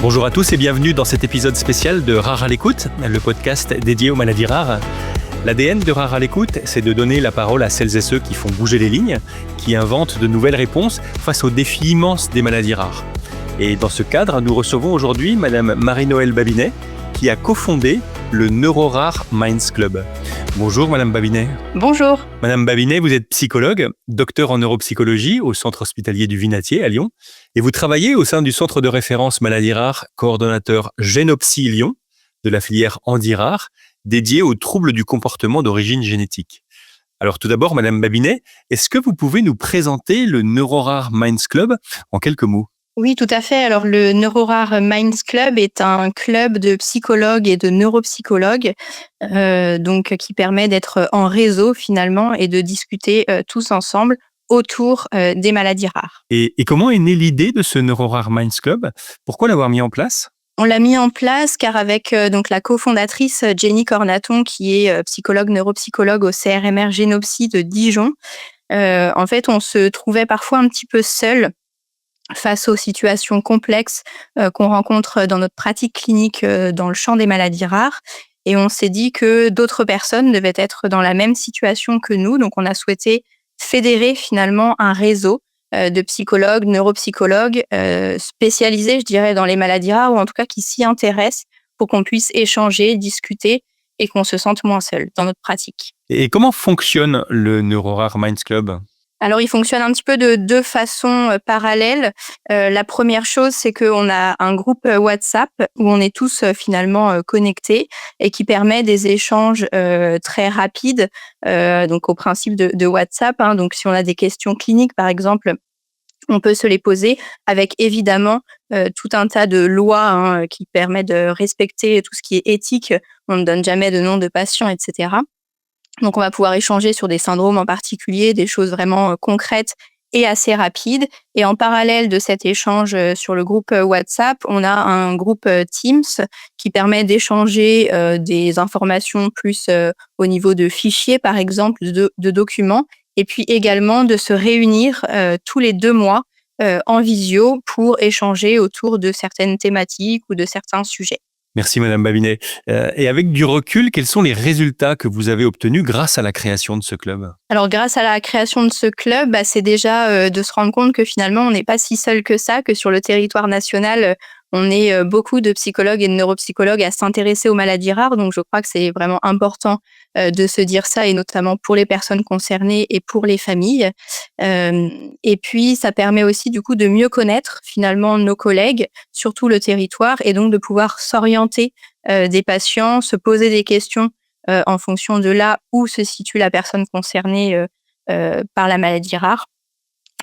Bonjour à tous et bienvenue dans cet épisode spécial de Rare à l'écoute, le podcast dédié aux maladies rares. L'ADN de Rare à l'écoute, c'est de donner la parole à celles et ceux qui font bouger les lignes, qui inventent de nouvelles réponses face aux défis immenses des maladies rares. Et dans ce cadre, nous recevons aujourd'hui Madame Marie-Noëlle Babinet, qui a cofondé le NeuroRare Minds Club. Bonjour Madame Babinet. Bonjour. Madame Babinet, vous êtes psychologue, docteur en neuropsychologie au centre hospitalier du Vinatier à Lyon, et vous travaillez au sein du centre de référence maladies rares, coordonnateur Génopsy Lyon, de la filière Handirare, dédié aux troubles du comportement d'origine génétique. Alors tout d'abord, Madame Babinet, est-ce que vous pouvez nous présenter le NeuroRare Minds Club en quelques mots ? Oui, tout à fait. Alors, le NeuroRare Minds Club est un club de psychologues et de neuropsychologues, qui permet d'être en réseau finalement et de discuter tous ensemble autour des maladies rares. Et comment est née l'idée de ce NeuroRare Minds Club ? Pourquoi l'avoir mis en place ? On l'a mis en place car avec la cofondatrice Jenny Cornaton, qui est psychologue neuropsychologue au CRMR Génopsy de Dijon, en fait, on se trouvait parfois un petit peu seul face aux situations complexes qu'on rencontre dans notre pratique clinique dans le champ des maladies rares. Et on s'est dit que d'autres personnes devaient être dans la même situation que nous. Donc, on a souhaité fédérer finalement un réseau de psychologues, neuropsychologues spécialisés, je dirais, dans les maladies rares, ou en tout cas qui s'y intéressent pour qu'on puisse échanger, discuter et qu'on se sente moins seul dans notre pratique. Et comment fonctionne le NeuroRare Minds Club ? Alors, il fonctionne un petit peu de deux façons parallèles. La première chose, c'est qu'on a un groupe WhatsApp où on est tous finalement connectés et qui permet des échanges très rapides, donc au principe de WhatsApp. Donc, si on a des questions cliniques, par exemple, on peut se les poser avec évidemment tout un tas de lois qui permettent de respecter tout ce qui est éthique. On ne donne jamais de nom de patient, etc. Donc, on va pouvoir échanger sur des syndromes en particulier, des choses vraiment concrètes et assez rapides. Et en parallèle de cet échange sur le groupe WhatsApp, on a un groupe Teams qui permet d'échanger des informations plus au niveau de fichiers, par exemple, de documents, et puis également de se réunir tous les 2 mois en visio pour échanger autour de certaines thématiques ou de certains sujets. Merci Madame Babinet. Et avec du recul, quels sont les résultats que vous avez obtenus grâce à la création de ce club ? Alors, grâce à la création de ce club, c'est déjà de se rendre compte que finalement, on n'est pas si seul que ça, que sur le territoire national, on est beaucoup de psychologues et de neuropsychologues à s'intéresser aux maladies rares. Donc, je crois que c'est vraiment important de se dire ça, et notamment pour les personnes concernées et pour les familles. Et puis, ça permet aussi du coup de mieux connaître finalement nos collègues sur tout le territoire, et donc de pouvoir s'orienter des patients, se poser des questions en fonction de là où se situe la personne concernée par la maladie rare.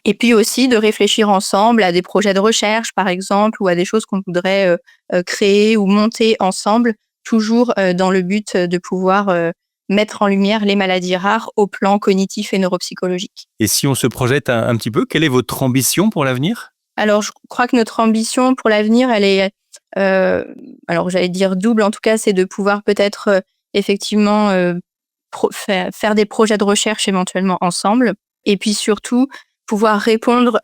Et puis aussi de réfléchir ensemble à des projets de recherche, par exemple, ou à des choses qu'on voudrait créer ou monter ensemble, toujours dans le but de pouvoir mettre en lumière les maladies rares au plan cognitif et neuropsychologique. Et si on se projette un petit peu, quelle est votre ambition pour l'avenir ? Alors, je crois que notre ambition pour l'avenir, elle est, alors j'allais dire double, en tout cas, c'est de pouvoir peut-être effectivement faire des projets de recherche éventuellement ensemble, et puis surtout pouvoir répondre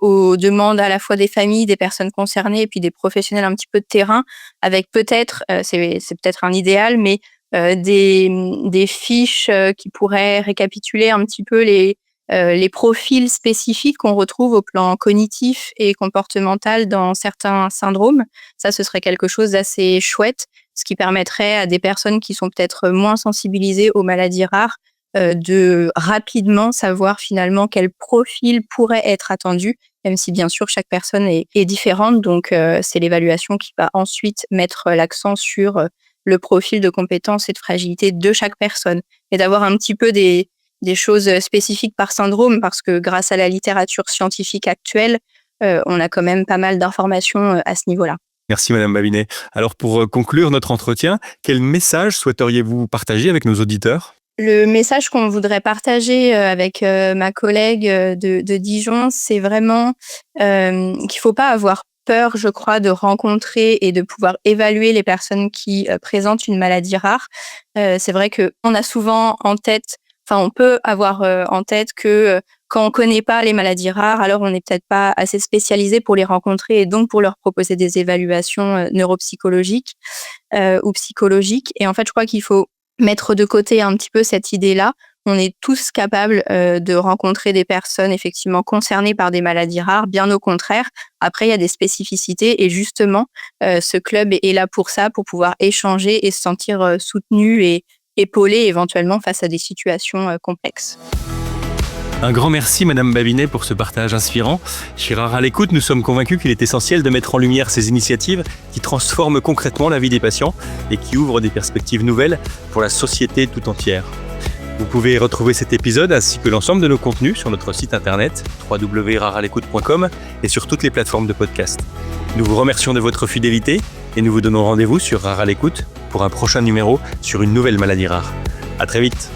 aux demandes à la fois des familles, des personnes concernées et puis des professionnels un petit peu de terrain, avec peut-être, c'est peut-être un idéal, mais des fiches qui pourraient récapituler un petit peu les profils spécifiques qu'on retrouve au plan cognitif et comportemental dans certains syndromes. Ça, ce serait quelque chose d'assez chouette, ce qui permettrait à des personnes qui sont peut-être moins sensibilisées aux maladies rares de rapidement savoir finalement quel profil pourrait être attendu, même si bien sûr chaque personne est différente. Donc, c'est l'évaluation qui va ensuite mettre l'accent sur le profil de compétences et de fragilité de chaque personne, et d'avoir un petit peu des choses spécifiques par syndrome, parce que grâce à la littérature scientifique actuelle, on a quand même pas mal d'informations à ce niveau-là. Merci Madame Babinet. Alors pour conclure notre entretien, quel message souhaiteriez-vous partager avec nos auditeurs ? Le message qu'on voudrait partager avec ma collègue de Dijon, c'est vraiment qu'il ne faut pas avoir peur, je crois, de rencontrer et de pouvoir évaluer les personnes qui présentent une maladie rare. C'est vrai qu'on a souvent en tête on peut avoir en tête que quand on connaît pas les maladies rares, alors on n'est peut-être pas assez spécialisé pour les rencontrer et donc pour leur proposer des évaluations neuropsychologiques ou psychologiques. Et en fait, je crois qu'il faut mettre de côté un petit peu cette idée-là. On est tous capables de rencontrer des personnes effectivement concernées par des maladies rares, bien au contraire. Après, il y a des spécificités et justement, ce club est là pour ça, pour pouvoir échanger et se sentir soutenu et épaulé éventuellement face à des situations complexes. Un grand merci Madame Babinet pour ce partage inspirant. Chez Rare à l'écoute, nous sommes convaincus qu'il est essentiel de mettre en lumière ces initiatives qui transforment concrètement la vie des patients et qui ouvrent des perspectives nouvelles pour la société tout entière. Vous pouvez retrouver cet épisode ainsi que l'ensemble de nos contenus sur notre site internet www.rarealecoute.com et sur toutes les plateformes de podcast. Nous vous remercions de votre fidélité et nous vous donnons rendez-vous sur Rare à l'écoute pour un prochain numéro sur une nouvelle maladie rare. À très vite.